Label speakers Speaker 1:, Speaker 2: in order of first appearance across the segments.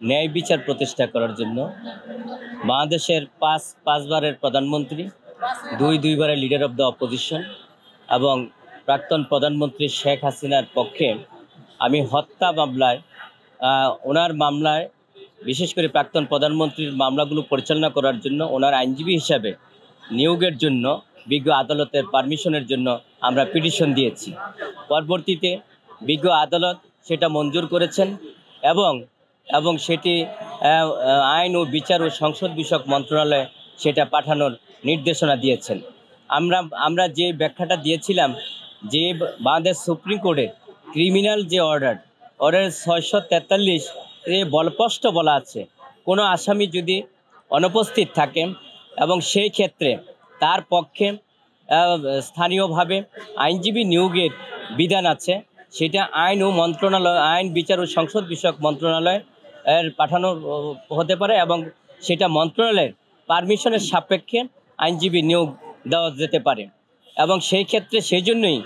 Speaker 1: ন্যায় বিচার প্রতিষ্ঠা করার জন্য বাংলাদেশের পাঁচবারের প্রধানমন্ত্রী, দুইবারের লিডার অব দ্য অপোজিশন এবং প্রাক্তন প্রধানমন্ত্রী শেখ হাসিনার পক্ষে আমি হত্যা মামলায় ওনার মামলায় বিশেষ করে প্রাক্তন প্রধানমন্ত্রীর মামলাগুলো পরিচালনা করার জন্য ওনার আইনজীবী হিসাবে নিয়োগের জন্য বিজ্ঞ আদালতের পারমিশনের জন্য আমরা পিটিশন দিয়েছি। পরবর্তীতে বিজ্ঞ আদালত সেটা মঞ্জুর করেছেন এবং সেটি আইন ও বিচার ও সংসদ বিষয়ক মন্ত্রণালয়ে সেটা পাঠানোর নির্দেশনা দিয়েছেন। আমরা যে ব্যাখ্যাটা দিয়েছিলাম যে বাংলাদেশ সুপ্রিম কোর্টের ক্রিমিনাল যে অর্ডার 643 স্পষ্ট বলা আছে, কোনো আসামি যদি অনুপস্থিত থাকে এবং সেই ক্ষেত্রে তার পক্ষে স্থানীয়ভাবে আইনজীবী নিয়োগের বিধান আছে, সেটা আইন বিচার ও সংসদ বিষয়ক মন্ত্রণালয় পাঠানো হতে পারে এবং সেটা মন্ত্রণালয়ের পারমিশনের সাপেক্ষে আইনজীবী নিয়োগ দেওয়া যেতে পারে। এবং সেই ক্ষেত্রে সেই জন্যই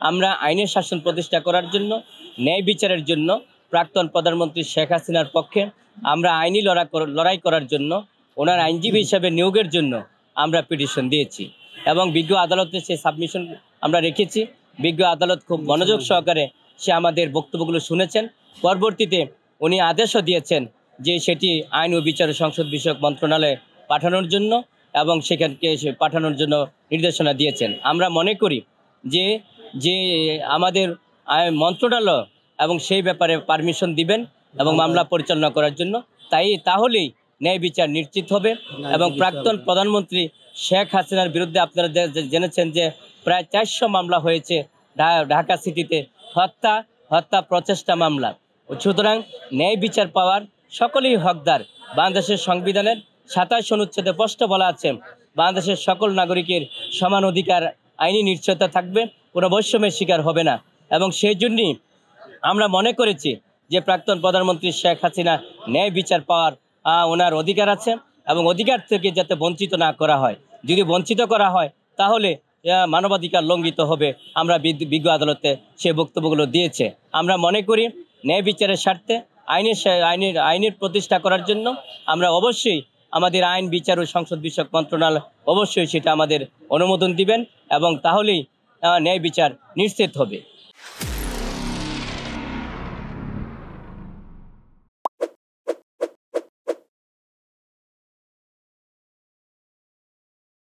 Speaker 1: আমরা আইনের শাসন প্রতিষ্ঠা করার জন্য, ন্যায় বিচারের জন্য প্রাক্তন প্রধানমন্ত্রী শেখ হাসিনার পক্ষে আমরা আইনি লড়াই করার জন্য ওনার আইনজীবী হিসাবে নিয়োগের জন্য আমরা পিটিশন দিয়েছি এবং বিজ্ঞ আদালতে সেই সাবমিশন আমরা রেখেছি। বিজ্ঞ আদালত খুব মনোযোগ সহকারে সে আমাদের বক্তব্যগুলো শুনেছেন। পরবর্তীতে উনি আদেশও দিয়েছেন যে সেটি আইন ও বিচার ও সংসদ বিষয়ক মন্ত্রণালয়ে পাঠানোর জন্য এবং সেখানকে পাঠানোর জন্য নির্দেশনা দিয়েছেন। আমরা মনে করি যে আমাদের মন্ত্রণালয় এবং সেই ব্যাপারে পারমিশন দিবেন এবং মামলা পরিচালনা করার জন্য, তাহলেই ন্যায় বিচার নিশ্চিত হবে। এবং প্রাক্তন প্রধানমন্ত্রী শেখ হাসিনার বিরুদ্ধে আপনারা জেনেছেন যে প্রায় 400 মামলা হয়েছে ঢাকা সিটিতে, হত্যা প্রচেষ্টা মামলা। সুতরাং ন্যায় বিচার পাওয়ার সকলেই হকদার। বাংলাদেশের সংবিধানের 27 অনুচ্ছেদে স্পষ্ট বলা আছে, বাংলাদেশের সকল নাগরিকের সমান অধিকার, আইনি নিশ্চয়তা থাকবে, কোনো বৈষম্যের শিকার হবে না। এবং সেই জন্যই আমরা মনে করেছি যে প্রাক্তন প্রধানমন্ত্রী শেখ হাসিনা ন্যায় বিচার পাওয়ার ওনার অধিকার আছে এবং অধিকার থেকে যাতে বঞ্চিত না করা হয়। যদি বঞ্চিত করা হয় তাহলে মানবাধিকার লঙ্ঘিত হবে। আমরা বিজ্ঞ আদালতে সে বক্তব্যগুলো দিয়েছে। আমরা মনে করি ন্যায় বিচারের স্বার্থে আইনের প্রতিষ্ঠা করার জন্য আমরা অবশ্যই আমাদের আইন বিচার ও সংসদ বিষয়ক মন্ত্রণালয় অবশ্যই সেটা আমাদের অনুমোদন দিবেন এবং তাহলেই ন্যায় বিচার নিশ্চিত হবে।